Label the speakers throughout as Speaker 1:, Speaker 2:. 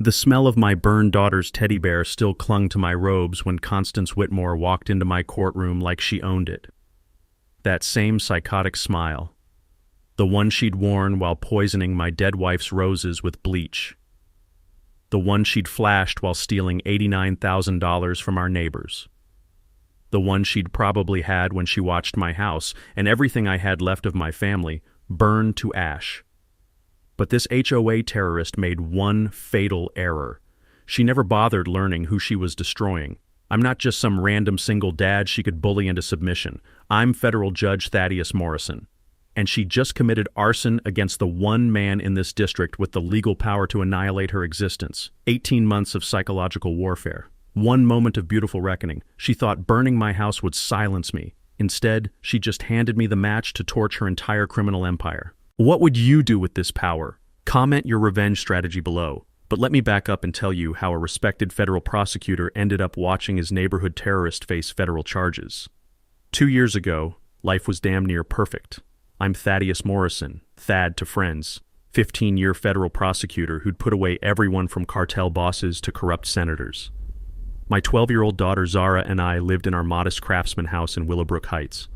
Speaker 1: The smell of my burned daughter's teddy bear still clung to my robes when Constance Whitmore walked into my courtroom like she owned it. That same psychotic smile. The one she'd worn while poisoning my dead wife's roses with bleach. The one she'd flashed while stealing $89,000 from our neighbors. The one she'd probably had when she watched my house and everything I had left of my family burn to ash. But this HOA terrorist made one fatal error. She never bothered learning who she was destroying. I'm not just some random single dad she could bully into submission. I'm federal Judge Thaddeus Morrison. And she just committed arson against the one man in this district with the legal power to annihilate her existence. 18 months of psychological warfare. One moment of beautiful reckoning. She thought burning my house would silence me. Instead, she just handed me the match to torch her entire criminal empire. What would you do with this power? Comment your revenge strategy below. But let me back up and tell you how a respected federal prosecutor ended up watching his neighborhood terrorist face federal charges. 2 years ago, life was damn near perfect. I'm Thaddeus Morrison, Thad to friends, 15-year federal prosecutor who'd put away everyone from cartel bosses to corrupt senators. My 12-year-old daughter Zara and I lived in our modest craftsman house in Willowbrook Heights,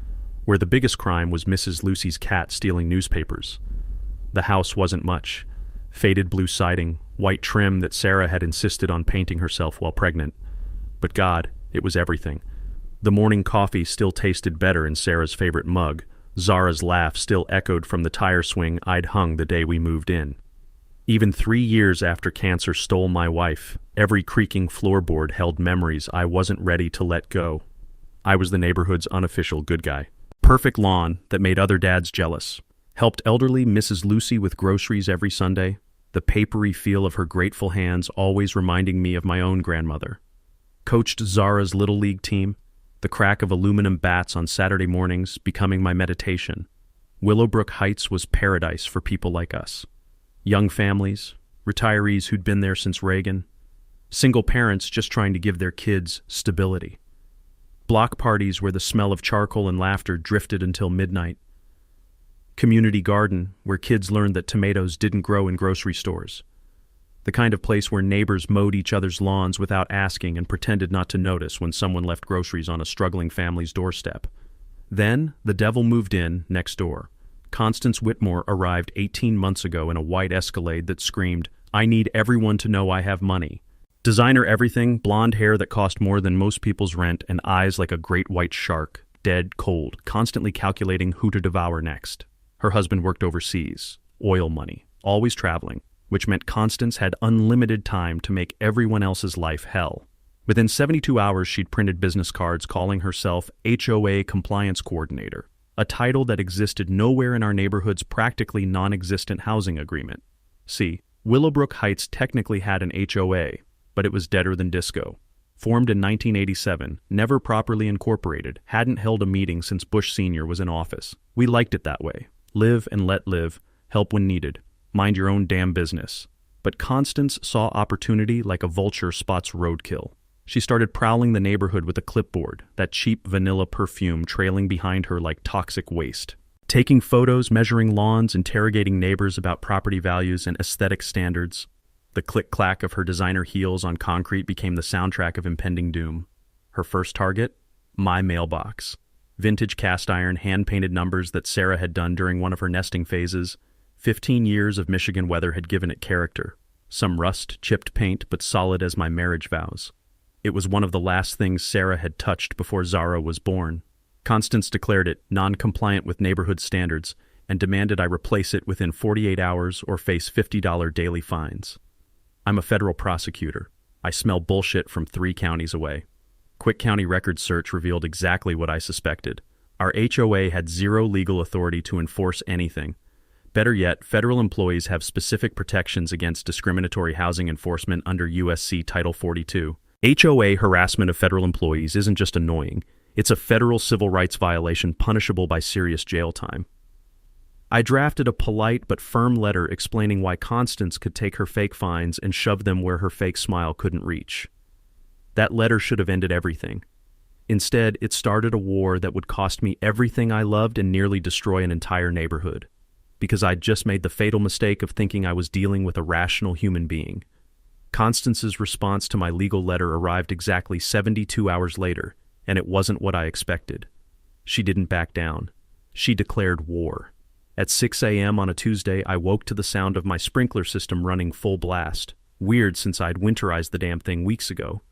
Speaker 1: where the biggest crime was Mrs. Lucy's cat stealing newspapers. The house wasn't much. Faded blue siding, white trim that Sarah had insisted on painting herself while pregnant. But God, it was everything. The morning coffee still tasted better in Sarah's favorite mug. Zara's laugh still echoed from the tire swing I'd hung the day we moved in. Even 3 years after cancer stole my wife, every creaking floorboard held memories I wasn't ready to let go. I was the neighborhood's unofficial good guy. Perfect lawn that made other dads jealous. Helped elderly Mrs. Lucy with groceries every Sunday. The papery feel of her grateful hands always reminding me of my own grandmother. Coached Zara's Little League team. The crack of aluminum bats on Saturday mornings becoming my meditation. Willowbrook Heights was paradise for people like us. Young families, retirees who'd been there since Reagan, single parents just trying to give their kids stability. Block parties where the smell of charcoal and laughter drifted until midnight. Community garden where kids learned that tomatoes didn't grow in grocery stores. The kind of place where neighbors mowed each other's lawns without asking and pretended not to notice when someone left groceries on a struggling family's doorstep. Then, the devil moved in next door. Constance Whitmore arrived 18 months ago in a white Escalade that screamed, "I need everyone to know I have money." Designer everything, blonde hair that cost more than most people's rent, and eyes like a great white shark, dead cold, constantly calculating who to devour next. Her husband worked overseas, oil money, always traveling, which meant Constance had unlimited time to make everyone else's life hell. Within 72 hours, she'd printed business cards calling herself HOA Compliance Coordinator, a title that existed nowhere in our neighborhood's practically non-existent housing agreement. See, Willowbrook Heights technically had an HOA, but it was deader than disco. Formed in 1987, never properly incorporated, hadn't held a meeting since Bush Sr. was in office. We liked it that way. Live and let live, help when needed, mind your own damn business. But Constance saw opportunity like a vulture spots roadkill. She started prowling the neighborhood with a clipboard, that cheap vanilla perfume trailing behind her like toxic waste. Taking photos, measuring lawns, interrogating neighbors about property values and aesthetic standards. The click-clack of her designer heels on concrete became the soundtrack of impending doom. Her first target? My mailbox. Vintage cast iron, hand-painted numbers that Sarah had done during one of her nesting phases. 15 years of Michigan weather had given it character. Some rust, chipped paint, but solid as my marriage vows. It was one of the last things Sarah had touched before Zara was born. Constance declared it non-compliant with neighborhood standards and demanded I replace it within 48 hours or face $50 daily fines. I'm a federal prosecutor. I smell bullshit from 3 counties away. Quick County record search revealed exactly what I suspected. Our HOA had zero legal authority to enforce anything. Better yet, federal employees have specific protections against discriminatory housing enforcement under USC Title 42. HOA harassment of federal employees isn't just annoying. It's a federal civil rights violation punishable by serious jail time. I drafted a polite but firm letter explaining why Constance could take her fake fines and shove them where her fake smile couldn't reach. That letter should have ended everything. Instead, it started a war that would cost me everything I loved and nearly destroy an entire neighborhood. Because I'd just made the fatal mistake of thinking I was dealing with a rational human being. Constance's response to my legal letter arrived exactly 72 hours later, and it wasn't what I expected. She didn't back down. She declared war. At 6 a.m. on a Tuesday, I woke to the sound of my sprinkler system running full blast. Weird since I'd winterized the damn thing weeks ago.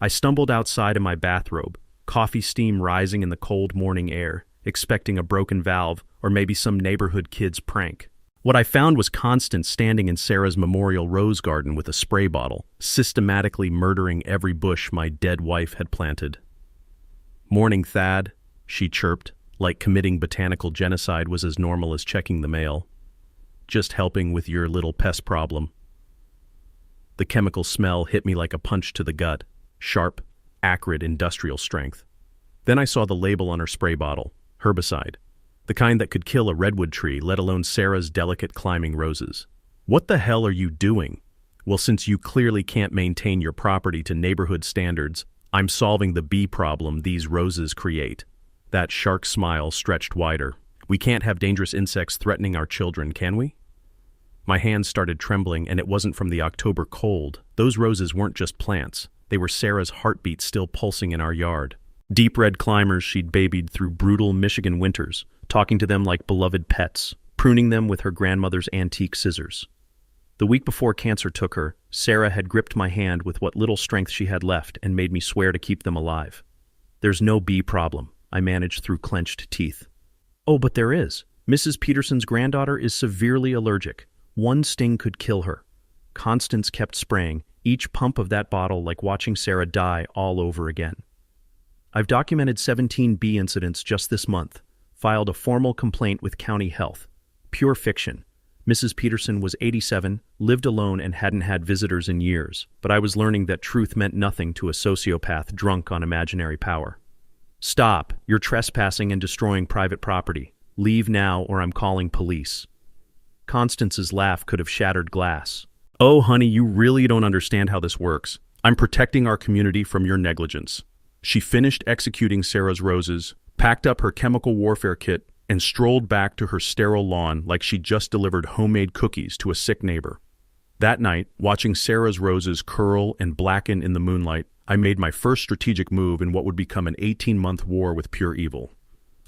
Speaker 1: I stumbled outside in my bathrobe, coffee steam rising in the cold morning air, expecting a broken valve or maybe some neighborhood kid's prank. What I found was Constance standing in Sarah's memorial rose garden with a spray bottle, systematically murdering every bush my dead wife had planted. "Morning, Thad," she chirped, like committing botanical genocide was as normal as checking the mail. "Just helping with your little pest problem." The chemical smell hit me like a punch to the gut, sharp, acrid industrial strength. Then I saw the label on her spray bottle, herbicide, the kind that could kill a redwood tree, let alone Sarah's delicate climbing roses. "What the hell are you doing?" "Well, since you clearly can't maintain your property to neighborhood standards, I'm solving the bee problem these roses create." That shark smile stretched wider. "We can't have dangerous insects threatening our children, can we?" My hands started trembling, and it wasn't from the October cold. Those roses weren't just plants. They were Sarah's heartbeat still pulsing in our yard. Deep red climbers she'd babied through brutal Michigan winters, talking to them like beloved pets, pruning them with her grandmother's antique scissors. The week before cancer took her, Sarah had gripped my hand with what little strength she had left and made me swear to keep them alive. "There's no bee problem," I managed through clenched teeth. "Oh, but there is. Mrs. Peterson's granddaughter is severely allergic. One sting could kill her." Constance kept spraying, each pump of that bottle like watching Sarah die all over again. "I've documented 17 bee incidents just this month, filed a formal complaint with County Health. Pure fiction. Mrs. Peterson was 87, lived alone, and hadn't had visitors in years, but I was learning that truth meant nothing to a sociopath drunk on imaginary power. "Stop. You're trespassing and destroying private property. Leave now or I'm calling police." Constance's laugh could have shattered glass. "Oh, honey, you really don't understand how this works. I'm protecting our community from your negligence." She finished executing Sarah's roses, packed up her chemical warfare kit, and strolled back to her sterile lawn like she'd just delivered homemade cookies to a sick neighbor. That night, watching Sarah's roses curl and blacken in the moonlight, I made my first strategic move in what would become an 18-month war with pure evil.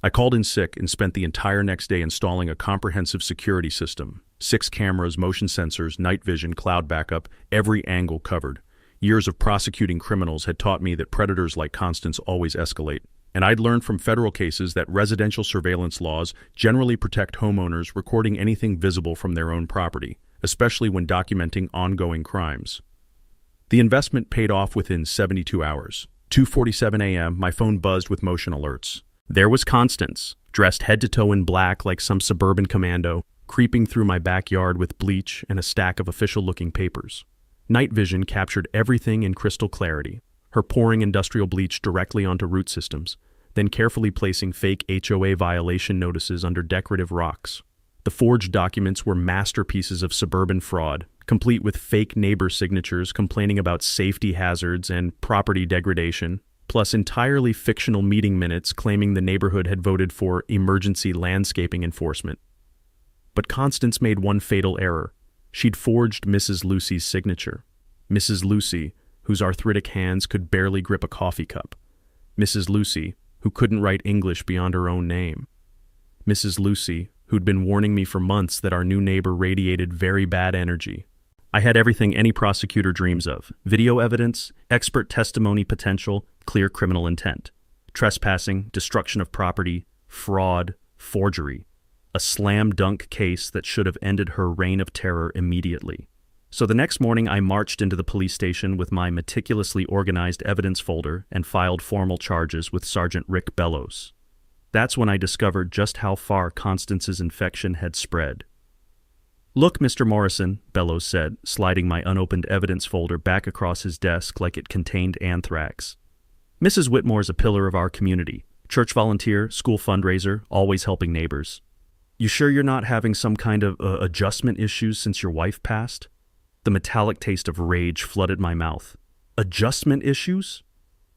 Speaker 1: I called in sick and spent the entire next day installing a comprehensive security system. 6 cameras, motion sensors, night vision, cloud backup, every angle covered. Years of prosecuting criminals had taught me that predators like Constance always escalate. And I'd learned from federal cases that residential surveillance laws generally protect homeowners recording anything visible from their own property, especially when documenting ongoing crimes. The investment paid off within 72 hours. 2:47 a.m., my phone buzzed with motion alerts. There was Constance, dressed head to toe in black like some suburban commando, creeping through my backyard with bleach and a stack of official-looking papers. Night vision captured everything in crystal clarity, her pouring industrial bleach directly onto root systems, then carefully placing fake HOA violation notices under decorative rocks. The forged documents were masterpieces of suburban fraud, complete with fake neighbor signatures complaining about safety hazards and property degradation, plus entirely fictional meeting minutes claiming the neighborhood had voted for emergency landscaping enforcement. But Constance made one fatal error. She'd forged Mrs. Lucy's signature. Mrs. Lucy, whose arthritic hands could barely grip a coffee cup. Mrs. Lucy, who couldn't write English beyond her own name. Mrs. Lucy, who'd been warning me for months that our new neighbor radiated very bad energy. I had everything any prosecutor dreams of: video evidence, expert testimony potential, clear criminal intent, trespassing, destruction of property, fraud, forgery. A slam dunk case that should have ended her reign of terror immediately. So the next morning I marched into the police station with my meticulously organized evidence folder and filed formal charges with Sergeant Rick Bellows. That's when I discovered just how far Constance's infection had spread. "Look, Mr. Morrison," Bellows said, sliding my unopened evidence folder back across his desk like it contained anthrax. "Mrs. Whitmore's a pillar of our community. Church volunteer, school fundraiser, always helping neighbors. You sure you're not having some kind of adjustment issues since your wife passed?" The metallic taste of rage flooded my mouth. Adjustment issues?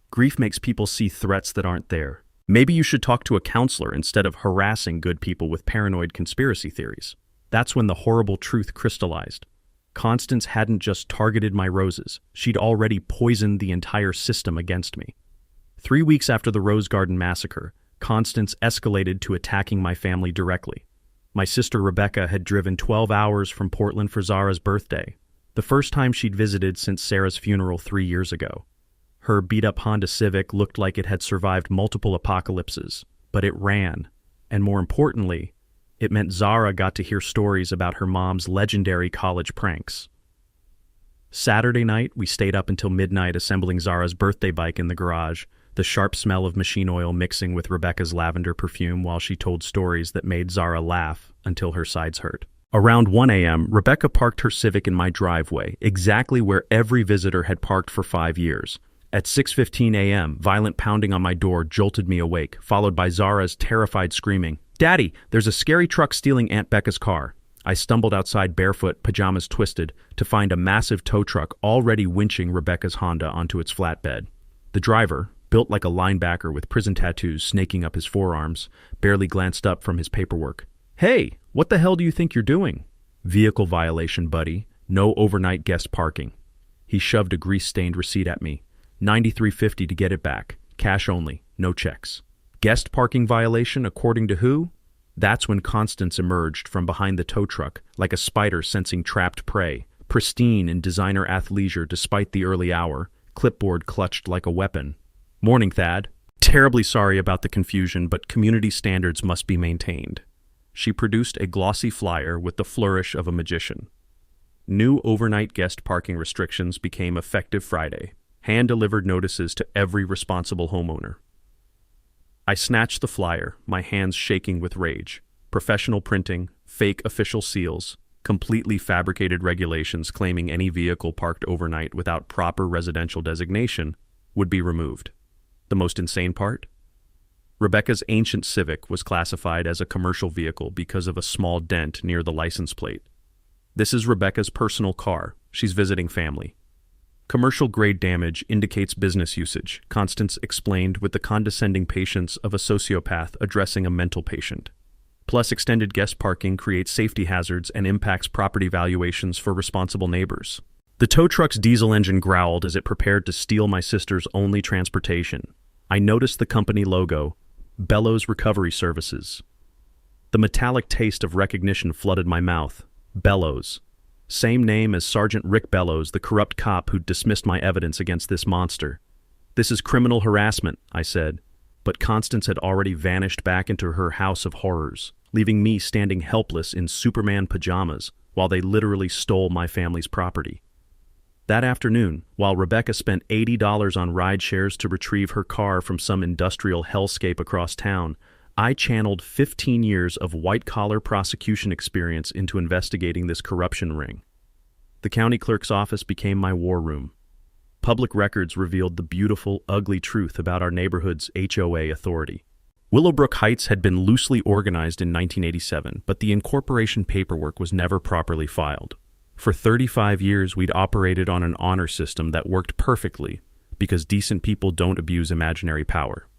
Speaker 1: Grief makes people see threats that aren't there. Maybe you should talk to a counselor instead of harassing good people with paranoid conspiracy theories. That's when the horrible truth crystallized. Constance hadn't just targeted my roses, she'd already poisoned the entire system against me. 3 weeks after the Rose Garden massacre, Constance escalated to attacking my family directly. My sister Rebecca had driven 12 hours from Portland for Zara's birthday, the first time she'd visited since Sarah's funeral 3 years ago. Her beat-up Honda Civic looked like it had survived multiple apocalypses, but it ran, and more importantly, it meant Zara got to hear stories about her mom's legendary college pranks. Saturday night, we stayed up until midnight assembling Zara's birthday bike in the garage, the sharp smell of machine oil mixing with Rebecca's lavender perfume while she told stories that made Zara laugh until her sides hurt. Around 1 a.m., Rebecca parked her Civic in my driveway, exactly where every visitor had parked for 5 years. At 6:15 a.m., violent pounding on my door jolted me awake, followed by Zara's terrified screaming, "Daddy, there's a scary truck stealing Aunt Becca's car." I stumbled outside barefoot, pajamas twisted, to find a massive tow truck already winching Rebecca's Honda onto its flatbed. The driver, built like a linebacker with prison tattoos snaking up his forearms, barely glanced up from his paperwork. "Hey, what the hell do you think you're doing?" "Vehicle violation, buddy. No overnight guest parking." He shoved a grease-stained receipt at me. $93.50 to get it back. Cash only, no checks. Guest parking violation according to who? That's when Constance emerged from behind the tow truck, like a spider sensing trapped prey, pristine in designer athleisure despite the early hour, clipboard clutched like a weapon. "Morning, Thad. Terribly sorry about the confusion, but community standards must be maintained." She produced a glossy flyer with the flourish of a magician. New overnight guest parking restrictions became effective Friday. Hand-delivered notices to every responsible homeowner. I snatched the flyer, my hands shaking with rage. Professional printing, fake official seals, completely fabricated regulations claiming any vehicle parked overnight without proper residential designation would be removed. The most insane part? Rebecca's ancient Civic was classified as a commercial vehicle because of a small dent near the license plate. This is Rebecca's personal car. She's visiting family. Commercial-grade damage indicates business usage, Constance explained with the condescending patience of a sociopath addressing a mental patient. Plus, extended guest parking creates safety hazards and impacts property valuations for responsible neighbors. The tow truck's diesel engine growled as it prepared to steal my sister's only transportation. I noticed the company logo, Bellows Recovery Services. The metallic taste of recognition flooded my mouth. Bellows. Same name as Sergeant Rick Bellows, the corrupt cop who dismissed my evidence against this monster. "This is criminal harassment," I said, but Constance had already vanished back into her house of horrors, leaving me standing helpless in Superman pajamas while they literally stole my family's property. That afternoon, while Rebecca spent $80 on ride shares to retrieve her car from some industrial hellscape across town, I channeled 15 years of white-collar prosecution experience into investigating this corruption ring. The county clerk's office became my war room. Public records revealed the beautiful, ugly truth about our neighborhood's HOA authority. Willowbrook Heights had been loosely organized in 1987, but the incorporation paperwork was never properly filed. For 35 years, we'd operated on an honor system that worked perfectly because decent people don't abuse imaginary power.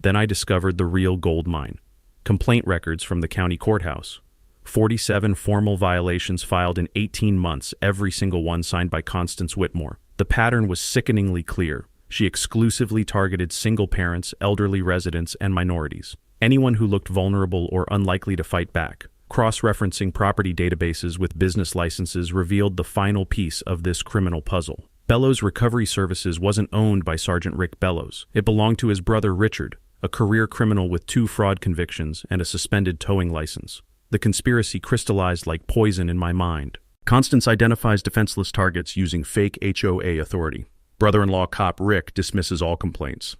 Speaker 1: Then I discovered the real gold mine. Complaint records from the county courthouse. 47 formal violations filed in 18 months, every single one signed by Constance Whitmore. The pattern was sickeningly clear. She exclusively targeted single parents, elderly residents, and minorities. Anyone who looked vulnerable or unlikely to fight back. Cross-referencing property databases with business licenses revealed the final piece of this criminal puzzle. Bellows Recovery Services wasn't owned by Sergeant Rick Bellows. It belonged to his brother Richard, a career criminal with 2 fraud convictions and a suspended towing license. The conspiracy crystallized like poison in my mind. Constance identifies defenseless targets using fake HOA authority. Brother-in-law cop Rick dismisses all complaints.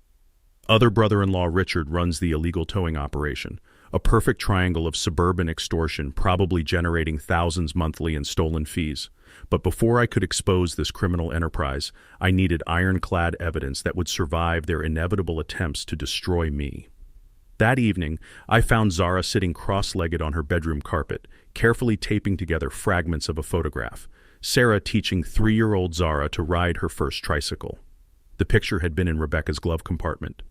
Speaker 1: Other brother-in-law Richard runs the illegal towing operation, a perfect triangle of suburban extortion probably generating thousands monthly in stolen fees. But before I could expose this criminal enterprise, I needed ironclad evidence that would survive their inevitable attempts to destroy me. That evening, I found Zara sitting cross-legged on her bedroom carpet, carefully taping together fragments of a photograph. Sarah teaching 3-year-old Zara to ride her first tricycle. The picture had been in Rebecca's glove compartment.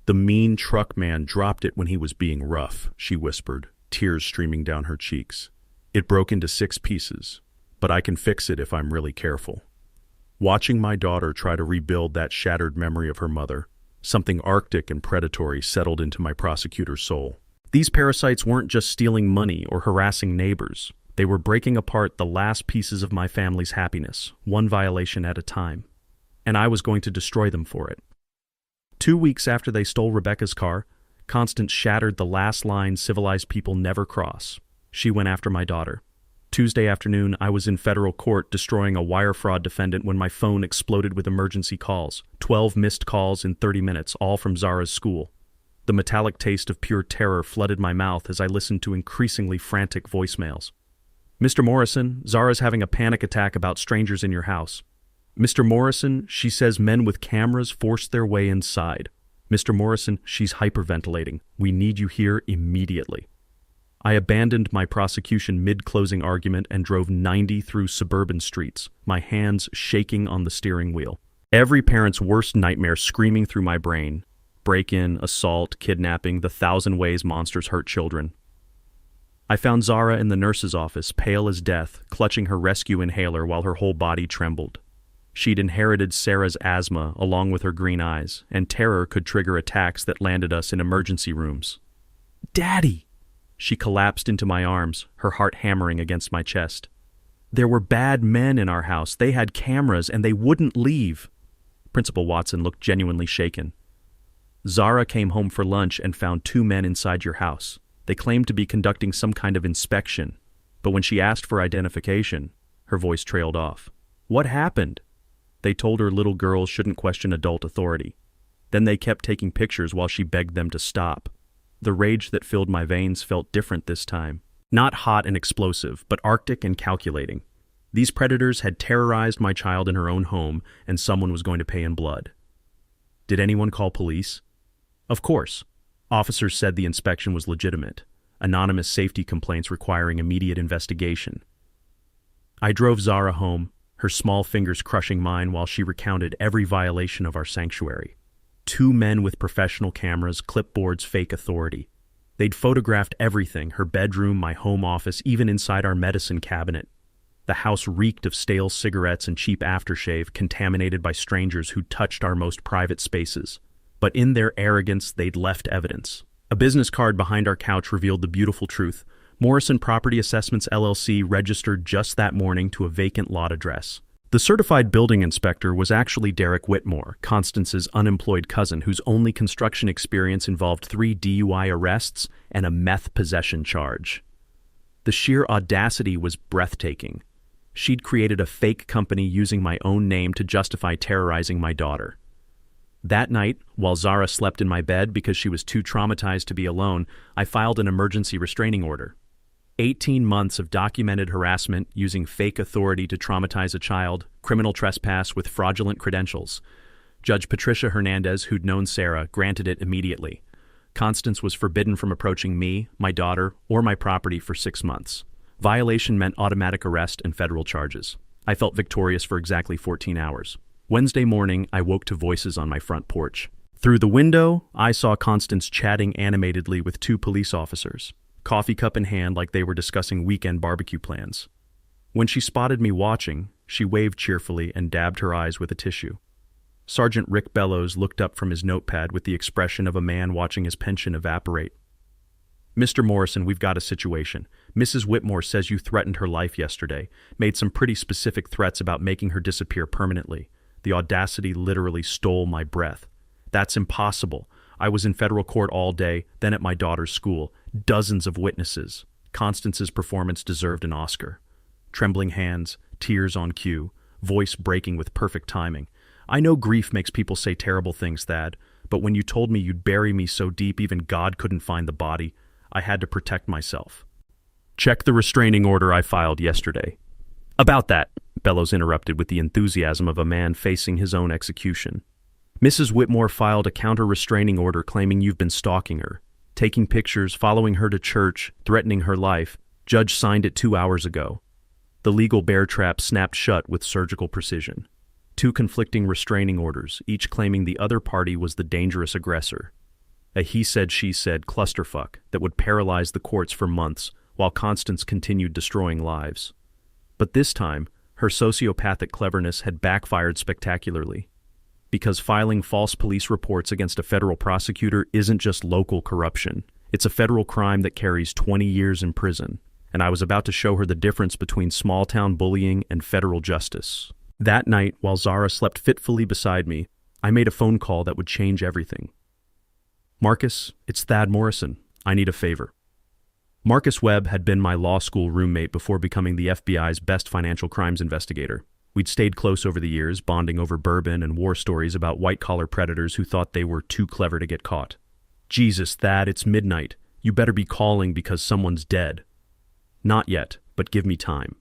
Speaker 1: "The mean truck man dropped it when he was being rough," she whispered, tears streaming down her cheeks. "It broke into 6 pieces. but I can fix it if I'm really careful. Watching my daughter try to rebuild that shattered memory of her mother, something arctic and predatory settled into my prosecutor's soul. These parasites weren't just stealing money or harassing neighbors. They were breaking apart the last pieces of my family's happiness, one violation at a time. And I was going to destroy them for it. 2 weeks after they stole Rebecca's car, Constance shattered the last line civilized people never cross. She went after my daughter. Tuesday afternoon, I was in federal court destroying a wire fraud defendant when my phone exploded with emergency calls. 12 missed calls in 30 minutes, all from Zara's school. The metallic taste of pure terror flooded my mouth as I listened to increasingly frantic voicemails. Mr. Morrison, Zara's having a panic attack about strangers in your house. Mr. Morrison, she says men with cameras forced their way inside. Mr. Morrison, she's hyperventilating. We need you here immediately. I abandoned my prosecution mid-closing argument and drove 90 through suburban streets, my hands shaking on the steering wheel. Every parent's worst nightmare screaming through my brain. Break-in, assault, kidnapping, the 1,000 ways monsters hurt children. I found Zara in the nurse's office, pale as death, clutching her rescue inhaler while her whole body trembled. She'd inherited Sarah's asthma along with her green eyes, and terror could trigger attacks that landed us in emergency rooms. "Daddy!" She collapsed into my arms, her heart hammering against my chest. "There were bad men in our house. They had cameras, and they wouldn't leave." Principal Watson looked genuinely shaken. "Zara came home for lunch and found 2 men inside your house. They claimed to be conducting some kind of inspection, but when she asked for identification, her voice trailed off. What happened?" They told her little girls shouldn't question adult authority. Then they kept taking pictures while she begged them to stop. The rage that filled my veins felt different this time. Not hot and explosive, but arctic and calculating. These predators had terrorized my child in her own home, and someone was going to pay in blood. Did anyone call police? Of course. Officers said the inspection was legitimate. Anonymous safety complaints requiring immediate investigation. I drove Zara home, her small fingers crushing mine while she recounted every violation of our sanctuary. 2 men with professional cameras, clipboards, fake authority. They'd photographed everything, her bedroom, my home office, even inside our medicine cabinet. The house reeked of stale cigarettes and cheap aftershave, contaminated by strangers who touched our most private spaces. But in their arrogance, they'd left evidence. A business card behind our couch revealed the beautiful truth. Morrison Property Assessments LLC registered just that morning to a vacant lot address. The certified building inspector was actually Derek Whitmore, Constance's unemployed cousin, whose only construction experience involved 3 DUI arrests and a meth possession charge. The sheer audacity was breathtaking. She'd created a fake company using my own name to justify terrorizing my daughter. That night, while Zara slept in my bed because she was too traumatized to be alone, I filed an emergency restraining order. 18 months of documented harassment using fake authority to traumatize a child, criminal trespass with fraudulent credentials. Judge Patricia Hernandez, who'd known Sarah, granted it immediately. Constance was forbidden from approaching me, my daughter, or my property for 6 months. Violation meant automatic arrest and federal charges. I felt victorious for exactly 14 hours. Wednesday morning, I woke to voices on my front porch. Through the window, I saw Constance chatting animatedly with 2 police officers, coffee cup in hand like they were discussing weekend barbecue plans. When she spotted me watching, she waved cheerfully and dabbed her eyes with a tissue. Sergeant Rick Bellows looked up from his notepad with the expression of a man watching his pension evaporate. "Mr. Morrison, we've got a situation. Mrs. Whitmore says you threatened her life yesterday, made some pretty specific threats about making her disappear permanently. The audacity literally stole my breath. That's impossible. I was in federal court all day, then at my daughter's school. Dozens of witnesses. Constance's performance deserved an Oscar. Trembling hands, tears on cue, voice breaking with perfect timing. I know grief makes people say terrible things, Thad, but when you told me you'd bury me so deep even God couldn't find the body, I had to protect myself. Check the restraining order I filed yesterday." "About that," Bellows interrupted with the enthusiasm of a man facing his own execution. "Mrs. Whitmore filed a counter-restraining order claiming you've been stalking her, taking pictures, following her to church, threatening her life. Judge signed it 2 hours ago." The legal bear trap snapped shut with surgical precision. 2 conflicting restraining orders, each claiming the other party was the dangerous aggressor. A he-said-she-said clusterfuck that would paralyze the courts for months while Constance continued destroying lives. But this time, her sociopathic cleverness had backfired spectacularly. Because filing false police reports against a federal prosecutor isn't just local corruption. It's a federal crime that carries 20 years in prison. And I was about to show her the difference between small-town bullying and federal justice. That night, while Zara slept fitfully beside me, I made a phone call that would change everything. Marcus, it's Thad Morrison. I need a favor. Marcus Webb had been my law school roommate before becoming the FBI's best financial crimes investigator. We'd stayed close over the years, bonding over bourbon and war stories about white-collar predators who thought they were too clever to get caught. Jesus, Thad, it's midnight. You better be calling because someone's dead. Not yet, but give me time.